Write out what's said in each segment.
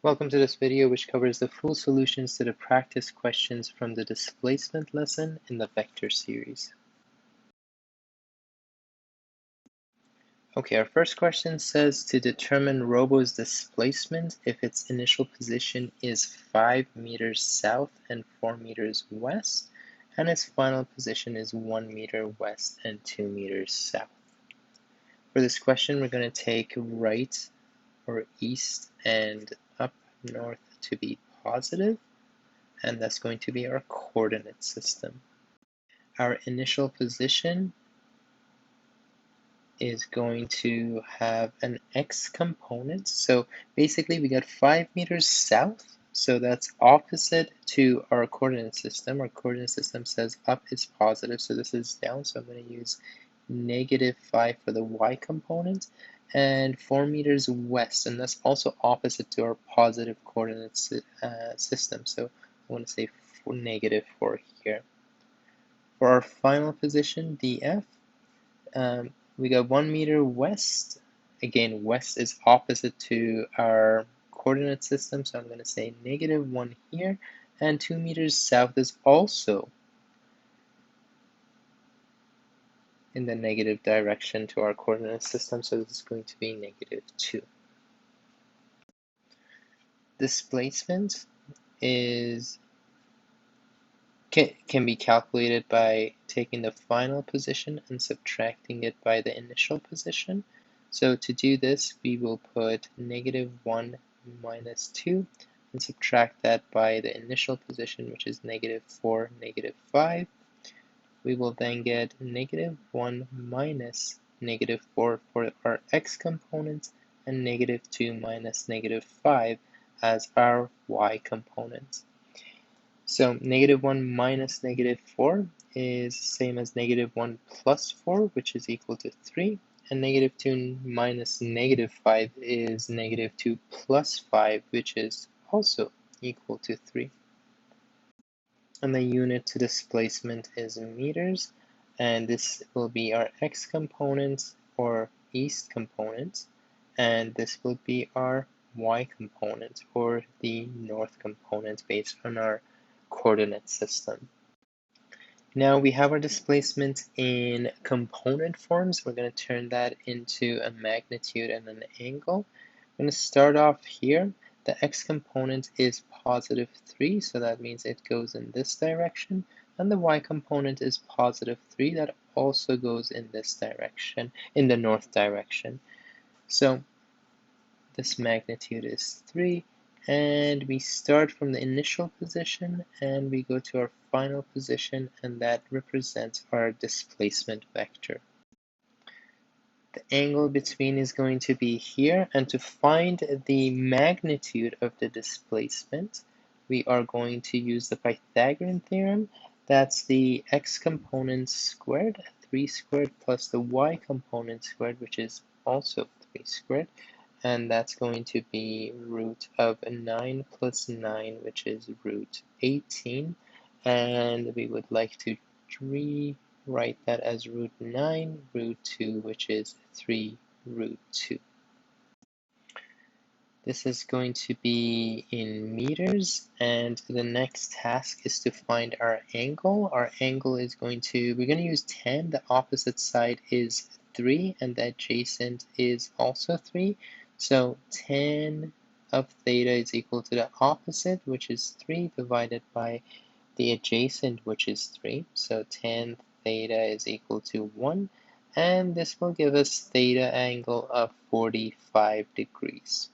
Welcome to this video, which covers the full solutions to the practice questions from the displacement lesson in the vector series. Okay, our first question says to determine Robo's displacement if its initial position is 5 meters south and 4 meters west, and its final position is 1 meter west and 2 meters south. For this question, we're going to take right or east and up north to be positive, and that's going to be our coordinate system. Our initial position is going to have an x component. So basically we got 5 meters south, so that's opposite to our coordinate system. Our coordinate system says up is positive, so this is down, so I'm going to use -5 for the y component, and 4 meters west, and that's also opposite to our positive coordinate system, so I want to say -4 here. For our final position, df, we got 1 meter west. Again, west is opposite to our coordinate system, so I'm going to say -1 here, and 2 meters south is also in the negative direction to our coordinate system, so this is going to be -2. Displacement can be calculated by taking the final position and subtracting it by the initial position. So to do this, we will put -1 minus 2 and subtract that by the initial position, which is -4, -5. We will then get -1 minus -4 for our x component and -2 minus -5 as our y component. So -1 minus -4 is the same as -1 plus 4, which is equal to 3. And -2 minus -5 is -2 plus 5, which is also equal to 3. And the unit to displacement is meters, and this will be our x component or east component, and this will be our y component or the north component based on our coordinate system. Now we have our displacement in component forms. We're going to turn that into a magnitude and an angle. I'm going to start off here. The x component is +3, so that means it goes in this direction. And the y component is +3, that also goes in this direction, in the north direction. So this magnitude is 3, and we start from the initial position and we go to our final position, and that represents our displacement vector. The angle between is going to be here, and to find the magnitude of the displacement, we are going to use the Pythagorean theorem. That's the x component squared, 3 squared, plus the y component squared, which is also 3 squared, and that's going to be root of 9 plus 9, which is root 18, and we would like to rewrite that as root 9, root 2, which is 3 root 2. This is going to be in meters, and the next task is to find our angle. Our angle is we're going to use tan. The opposite side is 3, and the adjacent is also 3. So tan of theta is equal to the opposite, which is 3, divided by the adjacent, which is 3. So tan theta is equal to 1, and this will give us theta angle of 45 degrees.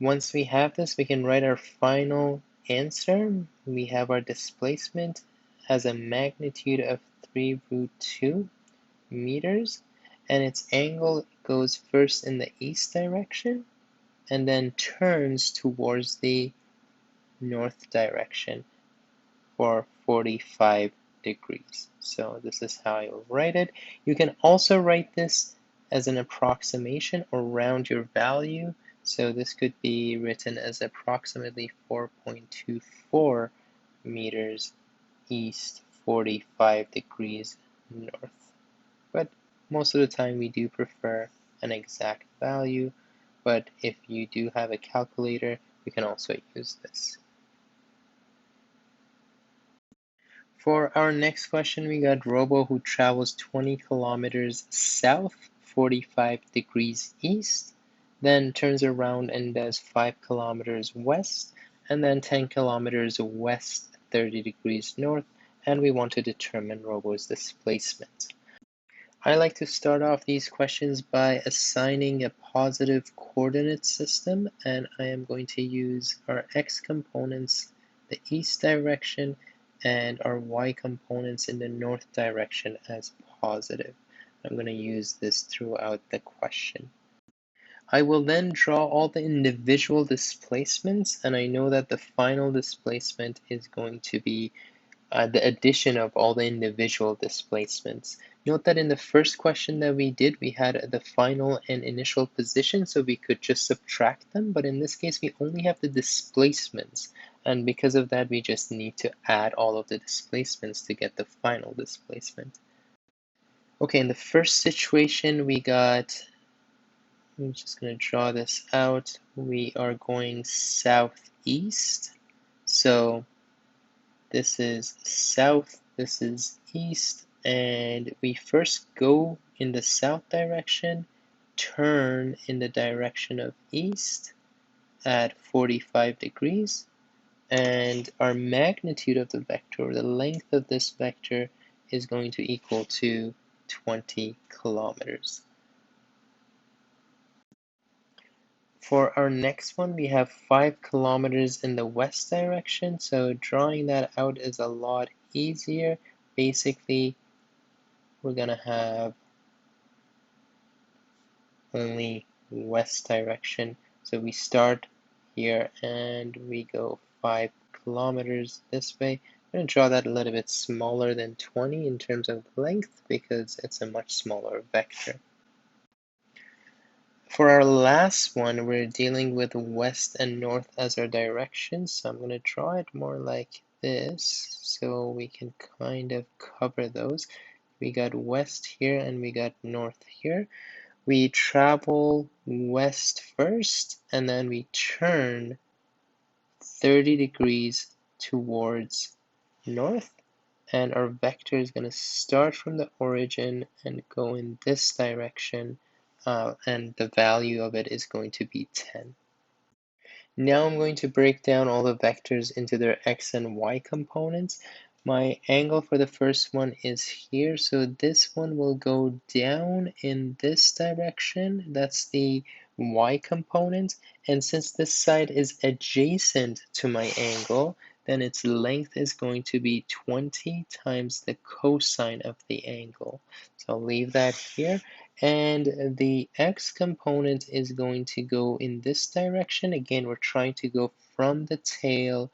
Once we have this, we can write our final answer. We have our displacement has a magnitude of 3 root 2 meters, and its angle goes first in the east direction and then turns towards the north direction for 45 degrees. So this is how I will write it. You can also write this as an approximation or round your value. So this could be written as approximately 4.24 meters east, 45 degrees north. But most of the time we do prefer an exact value, but if you do have a calculator, you can also use this. For our next question, we got Robo who travels 20 kilometers south, 45 degrees east, then turns around and does 5 kilometers west, and then 10 kilometers west, 30 degrees north, and we want to determine Robo's displacement. I like to start off these questions by assigning a positive coordinate system, and I am going to use our x components, the east direction, and our y components in the north direction as positive. I'm going to use this throughout the question. I will then draw all the individual displacements, and I know that the final displacement is going to be the addition of all the individual displacements. Note that in the first question that we did, we had the final and initial position, so we could just subtract them, but in this case, we only have the displacements, and because of that, we just need to add all of the displacements to get the final displacement. Okay, in the first situation, we got, I'm just going to draw this out, we are going southeast, so this is south, this is east, and we first go in the south direction, turn in the direction of east at 45 degrees, and our magnitude of the vector, the length of this vector, is going to equal to 20 kilometers. For our next one, we have 5 kilometers in the west direction, so drawing that out is a lot easier. Basically, we're going to have only west direction. So we start here and we go 5 kilometers this way. I'm going to draw that a little bit smaller than 20 in terms of length because it's a much smaller vector. For our last one, we're dealing with west and north as our directions, so I'm going to draw it more like this so we can kind of cover those. We got west here and we got north here. We travel west first and then we turn 30 degrees towards north, and our vector is going to start from the origin and go in this direction, and the value of it is going to be 10. Now I'm going to break down all the vectors into their x and y components. My angle for the first one is here, so this one will go down in this direction. That's the y component, and since this side is adjacent to my angle, then its length is going to be 20 times the cosine of the angle. So I'll leave that here. And the x component is going to go in this direction. Again, we're trying to go from the tail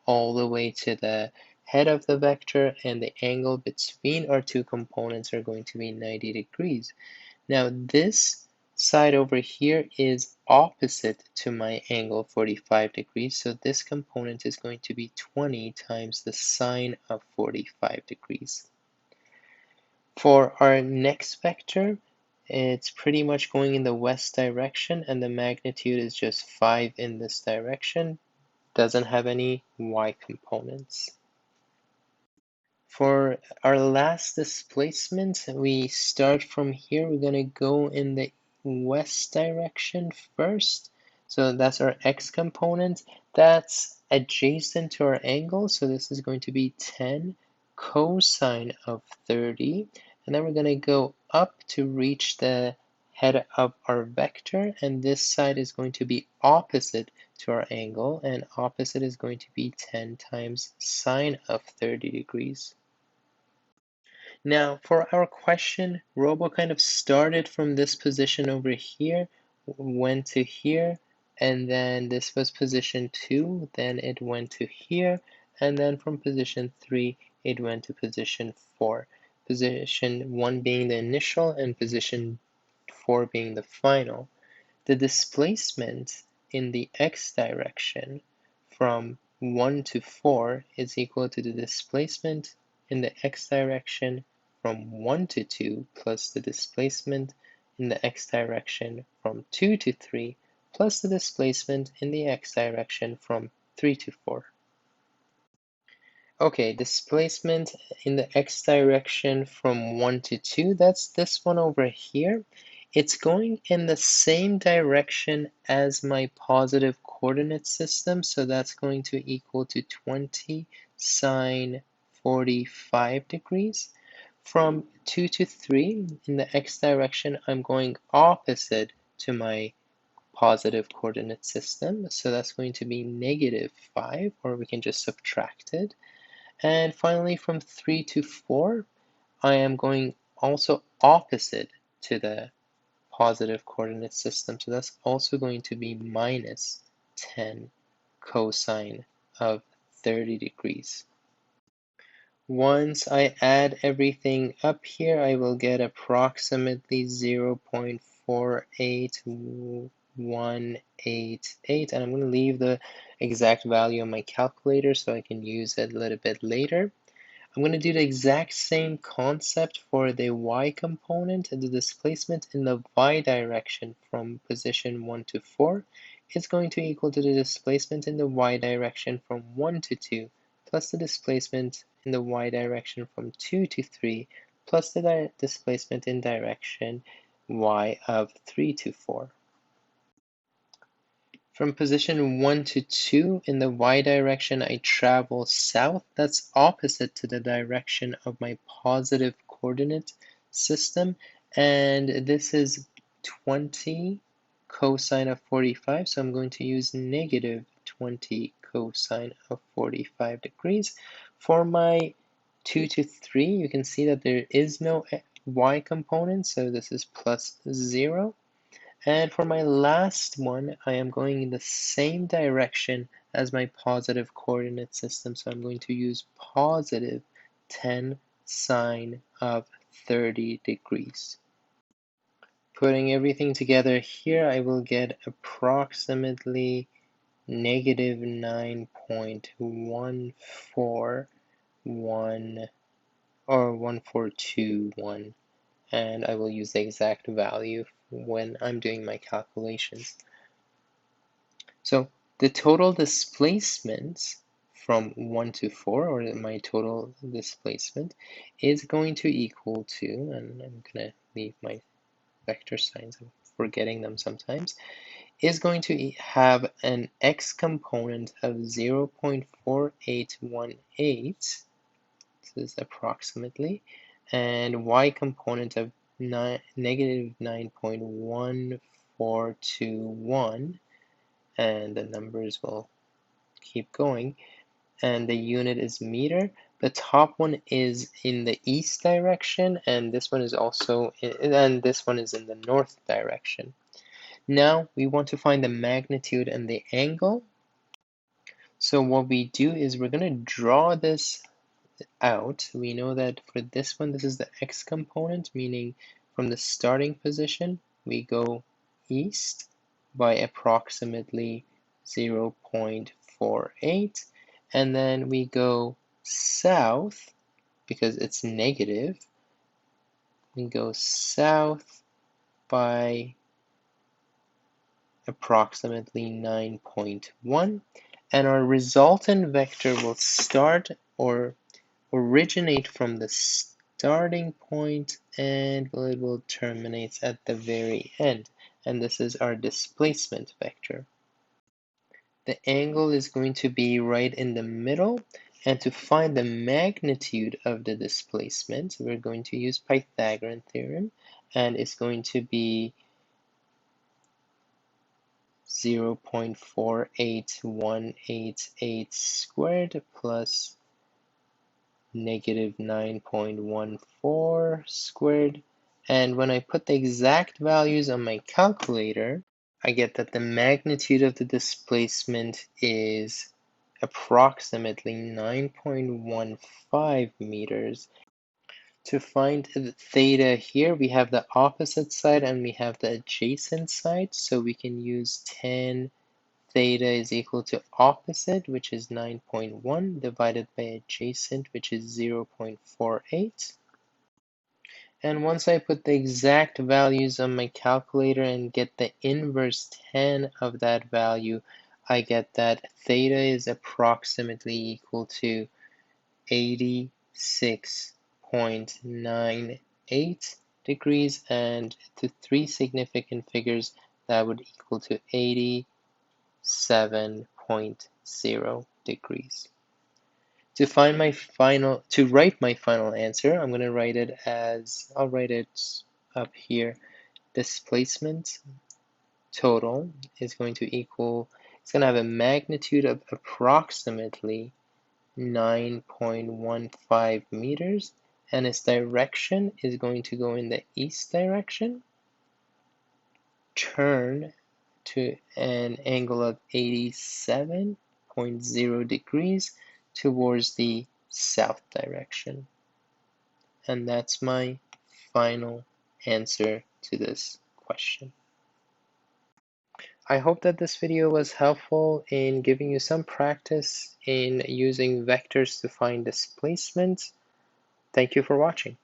all the way to the head of the vector, and the angle between our two components are going to be 90 degrees. Now this side over here is opposite to my angle 45 degrees, so this component is going to be 20 times the sine of 45 degrees. For our next vector, it's pretty much going in the west direction, and the magnitude is just 5 in this direction. Doesn't have any y components. For our last displacement, we start from here. We're going to go in the west direction first. So that's our x component. That's adjacent to our angle. So this is going to be 10 cosine of 30. And then we're going to go up to reach the head of our vector. And this side is going to be opposite to our angle. And opposite is going to be 10 times sine of 30 degrees. Now, for our question, Robo kind of started from this position over here, went to here, and then this was position 2, then it went to here, and then from position 3, it went to position 4. Position 1 being the initial, and position 4 being the final. The displacement in the x direction from 1 to 4 is equal to the displacement in the x direction from 1 to 2 plus the displacement in the x direction from 2 to 3 plus the displacement in the x direction from 3 to 4. Okay, displacement in the x direction from 1 to 2, that's this one over here. It's going in the same direction as my positive coordinate system, so that's going to equal to 20 sine 45 degrees. From 2 to 3, in the x direction, I'm going opposite to my positive coordinate system, so that's going to be negative 5, or we can just subtract it. And finally, from 3 to 4, I am going also opposite to the positive coordinate system. So that's also going to be minus 10 cosine of 30 degrees. Once I add everything up here, I will get approximately 0.48188, and I'm going to leave the exact value on my calculator so I can use it a little bit later. I'm going to do the exact same concept for the y component, and the displacement in the y direction from position 1 to 4 is going to equal to the displacement in the y direction from 1 to 2 plus the displacement in the y direction from 2 to 3 plus the displacement in direction y of 3 to 4. From position 1 to 2 in the y direction, I travel south. That's opposite to the direction of my positive coordinate system. And this is 20 cosine of 45. So I'm going to use negative 20 cosine of 45 degrees. For my 2 to 3, you can see that there is no y component. So this is plus 0. And for my last one, I am going in the same direction as my positive coordinate system. So I'm going to use positive 10 sine of 30 degrees. Putting everything together here, I will get approximately negative 9.141 or 1421. And I will use the exact value when I'm doing my calculations. So the total displacement from 1 to 4, or my total displacement, is going to equal to, and I'm going to leave my vector signs, I'm forgetting them sometimes, is going to have an x component of 0.4818, this is approximately, and y component of negative 9.1421, and the numbers will keep going, and the unit is meter. The top one is in the east direction, and this one is also and this one is in the north direction. Now we want to find the magnitude and the angle. So what we do is we're going to draw this out. We know that for this one, this is the x component, meaning from the starting position, we go east by approximately 0.48, and then we go south, because it's negative, we go south by approximately 9.1, and our resultant vector will start or originate from the starting point and it will terminate at the very end. And this is our displacement vector. The angle is going to be right in the middle. And to find the magnitude of the displacement, we're going to use Pythagorean theorem. And it's going to be 0.48188 squared plus negative 9.14 squared. And when I put the exact values on my calculator, I get that the magnitude of the displacement is approximately 9.15 meters. To find the theta here, we have the opposite side and we have the adjacent side. So we can use tan theta is equal to opposite, which is 9.1, divided by adjacent, which is 0.48. And once I put the exact values on my calculator and get the inverse tan of that value, I get that theta is approximately equal to 86.98 degrees, and to three significant figures, that would equal to 87.0 degrees. To write my final answer, I'm going to write it as, I'll write it up here. Displacement total is going to equal, it's going to have a magnitude of approximately 9.15 meters, and its direction is going to go in the east direction, turn to an angle of 87.0 degrees towards the south direction. And that's my final answer to this question. I hope that this video was helpful in giving you some practice in using vectors to find displacement. Thank you for watching.